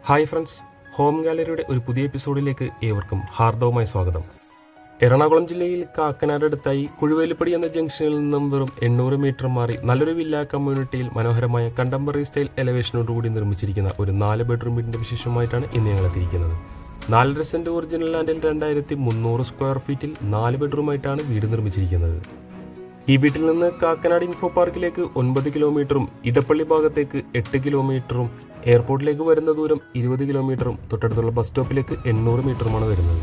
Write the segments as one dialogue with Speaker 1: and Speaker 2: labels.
Speaker 1: Hi friends, home ഗാലറിയുടെ ഒരു പുതിയ എപ്പിസോഡിലേക്ക് ഏവർക്കും ഹാർദവമായ സ്വാഗതം. എറണാകുളം ജില്ലയിൽ കാക്കനാട് അടുത്തായി കുഴുവേലിപ്പടി എന്ന ജംഗ്ഷനിൽ നിന്നും വെറും 800 മീറ്റർ മാറി നല്ലൊരു വില്ല കമ്മ്യൂണിറ്റിയിൽ മനോഹരമായ കണ്ടംപററി സ്റ്റൈൽ എലവേഷനോടുകൂടി നിർമ്മിച്ചിരിക്കുന്ന ഒരു 4 ബെഡ്റൂം വീടിന്റെ വിശേഷമായിട്ടാണ് ഇന്ന് ഞങ്ങൾ എത്തിയിരിക്കുന്നത്. 4.5 സെന്റ് ഒറിജിനൽ ലാൻഡിൽ 2300 സ്ക്വയർ ഫീറ്റിൽ 4 ബെഡ്റൂമായിട്ടാണ് വീട് നിർമ്മിച്ചിരിക്കുന്നത്. ഈ വീട്ടിൽ നിന്ന് കാക്കനാട് ഇൻഫോ പാർക്കിലേക്ക് 9 കിലോമീറ്ററും ഇടപ്പള്ളി ഭാഗത്തേക്ക് 8 കിലോമീറ്ററും എയർപോർട്ടിലേക്ക് വരുന്ന ദൂരം 20 കിലോമീറ്ററും തൊട്ടടുത്തുള്ള ബസ് സ്റ്റോപ്പിലേക്ക് 800 മീറ്ററുമാണ് വരുന്നത്.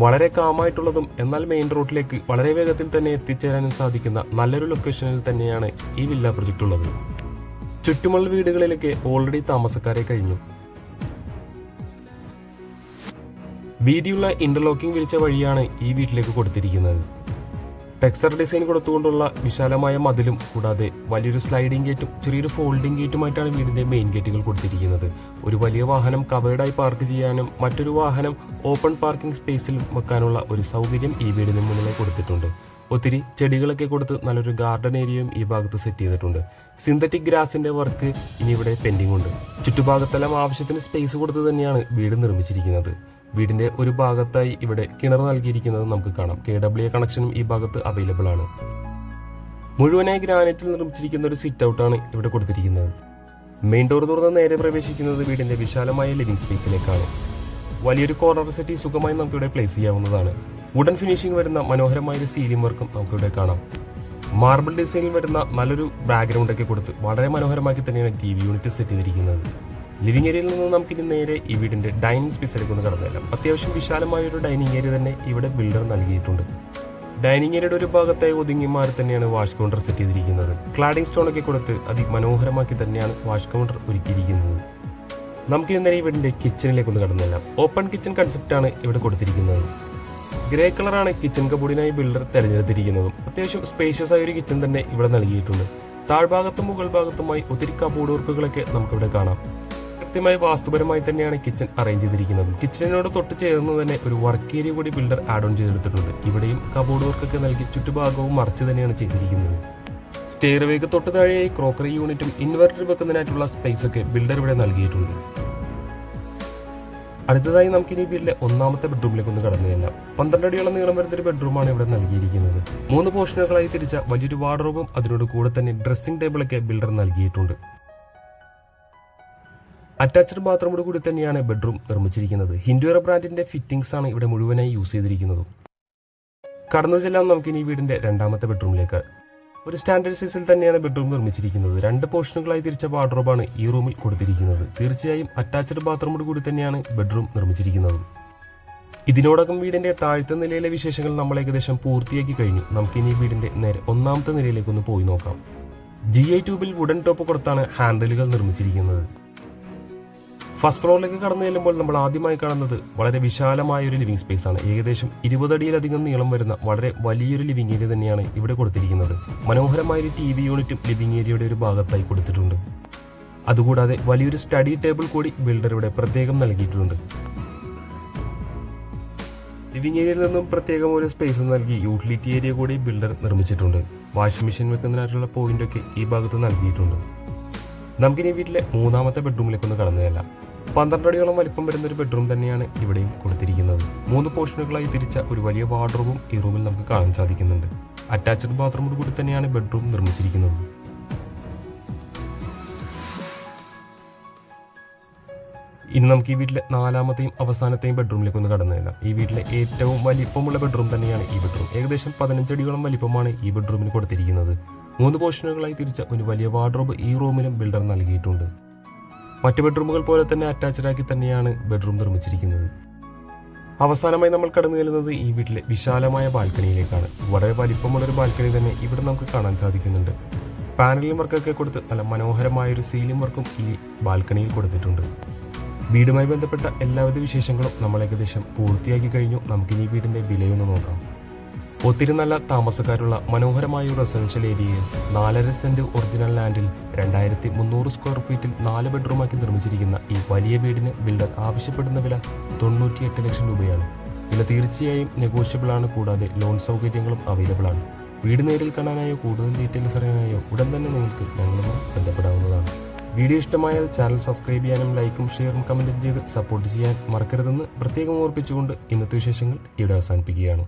Speaker 1: വളരെ കാമായിട്ടുള്ളതും എന്നാൽ മെയിൻ റോഡിലേക്ക് വളരെ വേഗത്തിൽ തന്നെ എത്തിച്ചേരാനും സാധിക്കുന്ന നല്ലൊരു ലൊക്കേഷനിൽ തന്നെയാണ് ഈ വില്ല പ്രൊജക്റ്റ് ഉള്ളത്. ചുറ്റുമുള്ള വീടുകളിലേക്ക് ഓൾറെഡി താമസക്കാരെ കഴിഞ്ഞു. വീതിയുള്ള ഇന്റർലോക്കിംഗ് വിരിച്ച വഴിയാണ് ഈ വീട്ടിലേക്ക് കൊടുത്തിരിക്കുന്നത്. ടെക്സ്ചർ ഡിസൈൻ കൊടുത്തുകൊണ്ടുള്ള വിശാലമായ മതിലും കൂടാതെ വലിയൊരു സ്ലൈഡിംഗ് ഗേറ്റും ചെറിയൊരു ഫോൾഡിംഗ് ഗേറ്റുമായിട്ടാണ് വീടിന്റെ മെയിൻ ഗേറ്റുകൾ കൊടുത്തിരിക്കുന്നത്. ഒരു വലിയ വാഹനം കവേർഡായി പാർക്ക് ചെയ്യാനും മറ്റൊരു വാഹനം ഓപ്പൺ പാർക്കിംഗ് സ്പേസിൽ വെക്കാനുള്ള ഒരു സൗകര്യം ഈ വീടിന് മുന്നിൽ കൊടുത്തിട്ടുണ്ട്. ഒത്തിരി ചെടികളൊക്കെ കൊടുത്ത് നല്ലൊരു ഗാർഡൻ ഏരിയയും ഈ ഭാഗത്ത് സെറ്റ് ചെയ്തിട്ടുണ്ട്. സിന്തറ്റിക് ഗ്രാസിന്റെ വർക്ക് ഇനി ഇവിടെ പെൻഡിംഗ് ഉണ്ട്. ചുറ്റുഭാഗത്തെല്ലാം ആവശ്യത്തിന് സ്പേസ് കൊടുത്ത് തന്നെയാണ് വീട് നിർമ്മിച്ചിരിക്കുന്നത്. വീടിന്റെ ഒരു ഭാഗത്തായി ഇവിടെ കിണർ നൽകിയിരിക്കുന്നത് നമുക്ക് കാണാം. KWA കണക്ഷനും ഈ ഭാഗത്ത് അവൈലബിൾ ആണ്. മുഴുവനായി ഗ്രാനൈറ്റിൽ നിർമ്മിച്ചിരിക്കുന്ന ഒരു സിറ്റ് ഔട്ടാണ് ഇവിടെ കൊടുത്തിരിക്കുന്നത്. മെയിൻ ഡോർ തുറന്ന് നേരെ പ്രവേശിക്കുന്നത് വീടിന്റെ വിശാലമായ ലിവിംഗ് സ്പേസിലേക്കാണ്. വലിയൊരു കോർണർ സെറ്റി സുഖമായി നമുക്കിവിടെ പ്ലേസ് ചെയ്യാവുന്നതാണ്. വുഡൻ ഫിനിഷിംഗ് വരുന്ന മനോഹരമായ ഒരു സീലിംഗ് വർക്കും നമുക്കിവിടെ കാണാം. മാർബിൾ ഡിസൈനിൽ വരുന്ന നല്ലൊരു ബാക്ക്ഗ്രൗണ്ട് ഒക്കെ കൊടുത്ത് വളരെ മനോഹരമാക്കി തന്നെയാണ് TV യൂണിറ്റ് സെറ്റ് ചെയ്തിരിക്കുന്നത്. ലിവിംഗ് ഏരിയയിൽ നിന്ന് നമുക്കിനി നേരെ ഈ വീടിന്റെ ഡൈനിങ് സ്പേസിലേക്ക് ഒന്ന് കടന്നുതരാം. അത്യാവശ്യം വിശാലമായ ഒരു ഡൈനിങ് ഏരിയ തന്നെ ഇവിടെ ബിൽഡർ നൽകിയിട്ടുണ്ട്. ഡൈനിങ് ഏരിയയുടെ ഒരു ഭാഗത്തായി ഒതുങ്ങി മാറി തന്നെയാണ് വാഷ് കൗണ്ടർ സെറ്റ് ചെയ്തിരിക്കുന്നത്. ക്ലാഡിംഗ് സ്റ്റോൺ ഒക്കെ കൊടുത്ത് അതിമനോഹരമാക്കി തന്നെയാണ് വാഷ് കൗണ്ടർ ഒരുക്കിയിരിക്കുന്നത്. നമുക്കിനി നേരെ ഈ വീടിന്റെ കിച്ചണിലേക്ക് ഒന്ന് കടന്നുതരാം. ഓപ്പൺ കിച്ചൺ കൺസെപ്റ്റാണ് ഇവിടെ കൊടുത്തിരിക്കുന്നത്. ഗ്രേ കളറാണ് കിച്ചൺ കബോർഡിനായി ബിൽഡർ തെരഞ്ഞെടുത്തിരിക്കുന്നതും. അത്യാവശ്യം സ്പേഷ്യസ് ആയ ഒരു കിച്ചൺ തന്നെ ഇവിടെ നൽകിയിട്ടുണ്ട്. താഴ്ഭാഗത്തും മുകൾ ഭാഗത്തുമായി ഒത്തിരി കബോർഡ് വർക്കുകളൊക്കെ നമുക്കിവിടെ കാണാം. കൃത്യമായി വാസ്തുപരമായി തന്നെയാണ് കിച്ചൺ അറേഞ്ച് ചെയ്തിരിക്കുന്നത്. കിച്ചണിനോട് തൊട്ട് ചേർന്ന് തന്നെ ഒരു വർക്ക് ഏരിയ കൂടി ബിൽഡർ ആഡ് ഓൺ ചെയ്തെടുത്തിട്ടുണ്ട്. ഇവിടെയും കബോർഡ് വർക്കൊക്കെ നൽകി ചുറ്റുഭാഗവും മറിച്ച് തന്നെയാണ് ചെയ്തിരിക്കുന്നത്. സ്റ്റെയർവേക്ക് തൊട്ട് താഴെയായി ക്രോക്കറി യൂണിറ്റും ഇൻവെർട്ടർ വെക്കുന്നതിനായിട്ടുള്ള സ്പേസ് ഒക്കെ ബിൽഡർ ഇവിടെ നൽകിയിട്ടുണ്ട്. അടുത്തതായി നമുക്കിനി വീട്ടിലെ 1ാമത്തെ ബെഡ്റൂമിലേക്ക് ഒന്ന് കടന്നു ചെല്ലാം. 12 അടിയോളം നീളം വരുന്നൊരു ബെഡ്റൂമാണ് ഇവിടെ നൽകിയിരിക്കുന്നത്. 3 പോർഷനുകളായി തിരിച്ച വലിയൊരു വാർഡ്രോബും അതിനോട് കൂടെ തന്നെ ഡ്രസ്സിംഗ് ടേബിളൊക്കെ ബിൽഡർ നൽകിയിട്ടുണ്ട്. അറ്റാച്ച്ഡ് ബാത്റൂമോട് കൂടി തന്നെയാണ് ബെഡ്റൂം നിർമ്മിച്ചിരിക്കുന്നത്. ഹിൻഡ്യൂറ ബ്രാൻഡിന്റെ ഫിറ്റിംഗ്സ് ആണ് ഇവിടെ മുഴുവനായി യൂസ് ചെയ്തിരിക്കുന്നത്. കടന്നു ചെല്ലാം നമുക്കിനി വീടിന്റെ 2ാമത്തെ ബെഡ്റൂമിലേക്ക്. ഒരു സ്റ്റാൻഡേർഡ് സൈസിൽ തന്നെയാണ് ബെഡ്റൂം നിർമ്മിച്ചിരിക്കുന്നത്. 2 പോർഷനുകളായി തിരിച്ച വാർഡ്രോബാണ് ഈ റൂമിൽ കൊടുത്തിരിക്കുന്നത്. തീർച്ചയായും അറ്റാച്ച്ഡ് ബാത്റൂമോട് കൂടി തന്നെയാണ് ബെഡ്റൂം നിർമ്മിച്ചിരിക്കുന്നത്. ഇതിനോടകം വീടിന്റെ താഴത്തെ നിലയിലെ വിശേഷങ്ങൾ നമ്മൾ ഏകദേശം പൂർത്തിയാക്കി കഴിഞ്ഞു. നമുക്കിനി വീടിന്റെ നേരെ 1ാമത്തെ നിലയിലേക്ക് ഒന്ന് പോയി നോക്കാം. GI ട്യൂബിൽ വുഡൻ ടോപ്പ് കൊടുത്താണ് ഹാൻഡിലുകൾ നിർമ്മിച്ചിരിക്കുന്നത്. ഫസ്റ്റ് ഫ്ലോറിലേക്ക് കടന്നു ചെല്ലുമ്പോൾ നമ്മൾ ആദ്യമായി കാണുന്നത് വളരെ വിശാലമായ ഒരു ലിവിംഗ് സ്പേസ് ആണ്. ഏകദേശം 20 അടിയിലധികം നീളം വരുന്ന വളരെ വലിയൊരു ലിവിംഗ് ഏരിയ തന്നെയാണ് ഇവിടെ കൊടുത്തിരിക്കുന്നത്. മനോഹരമായ ഒരു TV യൂണിറ്റും ലിവിംഗ് ഏരിയയുടെ ഒരു ഭാഗത്തായി കൊടുത്തിട്ടുണ്ട്. അതുകൂടാതെ വലിയൊരു സ്റ്റഡി ടേബിൾ കൂടി ബിൽഡർ ഇവിടെ പ്രത്യേകം നൽകിയിട്ടുണ്ട്. ലിവിംഗ് ഏരിയയിൽ നിന്നും പ്രത്യേകം ഒരു സ്പേസ് നൽകി യൂട്ടിലിറ്റി ഏരിയ കൂടി ബിൽഡർ നിർമ്മിച്ചിട്ടുണ്ട്. വാഷിംഗ് മെഷീൻ വെക്കുന്നതിനായിട്ടുള്ള പോയിന്റൊക്കെ ഈ ഭാഗത്ത് നൽകിയിട്ടുണ്ട്. നമുക്കിനി വീട്ടിലെ 3ാമത്തെ ബെഡ്റൂമിലേക്ക് ഒന്ന് കടന്നു ചെല്ലാം. 12 അടിയോളം വലിപ്പം വരുന്ന ഒരു ബെഡ്റൂം തന്നെയാണ് ഇവിടെയും കൊടുത്തിരിക്കുന്നത്. 3 പോർഷനുകളായി തിരിച്ച ഒരു വലിയ വാർഡ്രോബും ഈ റൂമിൽ നമുക്ക് കാണാൻ സാധിക്കുന്നുണ്ട്. അറ്റാച്ച്ഡ് ബാത്റൂമോട് കൂടി തന്നെയാണ് ബെഡ്റൂം നിർമ്മിച്ചിരിക്കുന്നത്. ഇനി നമുക്ക് ഈ വീട്ടിലെ 4ാമത്തെയും അവസാനത്തെയും ബെഡ്റൂമിലേക്ക് ഒന്ന് കടന്നു ചെല്ലാം. ഈ വീട്ടിലെ ഏറ്റവും വലിപ്പമുള്ള ബെഡ്റൂം തന്നെയാണ് ഈ ബെഡ്റൂം. ഏകദേശം 15 അടിയോളം വലിപ്പമാണ് ഈ ബെഡ്റൂമിന് കൊടുത്തിരിക്കുന്നത്. 3 പോർഷനുകളായി തിരിച്ച ഒരു വലിയ വാർഡ്രോബ് ഈ റൂമിലും ബിൽഡർ നൽകിയിട്ടുണ്ട്. മറ്റു ബെഡ്റൂമുകൾ പോലെ തന്നെ അറ്റാച്ച്ഡ് ആക്കി തന്നെയാണ് ബെഡ്റൂം നിർമ്മിച്ചിരിക്കുന്നത്. അവസാനമായി നമ്മൾ കടന്നു ചെല്ലുന്നത് ഈ വീട്ടിലെ വിശാലമായ ബാൽക്കണിയിലേക്കാണ്. വളരെ വലിപ്പമുള്ളൊരു ബാൽക്കണി തന്നെ ഇവിടെ നമുക്ക് കാണാൻ സാധിക്കുന്നുണ്ട്. പാനലിംഗ് വർക്കൊക്കെ കൊടുത്ത് നല്ല മനോഹരമായ ഒരു സീലിംഗ് വർക്കും ഈ ബാൽക്കണിയിൽ കൊടുത്തിട്ടുണ്ട്. വീടുമായി ബന്ധപ്പെട്ട എല്ലാവിധ വിശേഷങ്ങളും നമ്മൾ ഏകദേശം പൂർത്തിയാക്കി കഴിഞ്ഞു. നമുക്കിനി ഈ വീടിന്റെ വിലയൊന്ന് നോക്കാം. ഒത്തിരി നല്ല താമസക്കാരുള്ള മനോഹരമായ ഒരു റെസിഡൻഷ്യൽ ഏരിയയിൽ 4.5 സെന്റ് ഒറിജിനൽ ലാൻഡിൽ 2300 സ്ക്വയർ ഫീറ്റിൽ 4 ബെഡ്റൂമാക്കി നിർമ്മിച്ചിരിക്കുന്ന ഈ വലിയ വീടിന് ബിൽഡർ ആവശ്യപ്പെടുന്ന വില 98 ലക്ഷം രൂപയാണ്. വില തീർച്ചയായും നെഗോഷ്യബിൾ ആണ്. കൂടാതെ ലോൺ സൗകര്യങ്ങളും അവൈലബിൾ ആണ്. വീട് നേരിൽ കാണാനായോ കൂടുതൽ ഡീറ്റെയിൽസ് അറിയാനായോ ഉടൻ തന്നെ നിങ്ങൾക്ക് ഞങ്ങളുമായി ബന്ധപ്പെടാവുന്നതാണ്. വീഡിയോ ഇഷ്ടമായാൽ ചാനൽ സബ്സ്ക്രൈബ് ചെയ്യാനും ലൈക്കും ഷെയറും കമൻറ്റും ചെയ്ത് സപ്പോർട്ട് ചെയ്യാൻ മറക്കരുതെന്ന് പ്രത്യേകം ഓർപ്പിച്ചുകൊണ്ട് ഇന്നത്തെ വിശേഷങ്ങൾ ഇവിടെ അവസാനിപ്പിക്കുകയാണ്.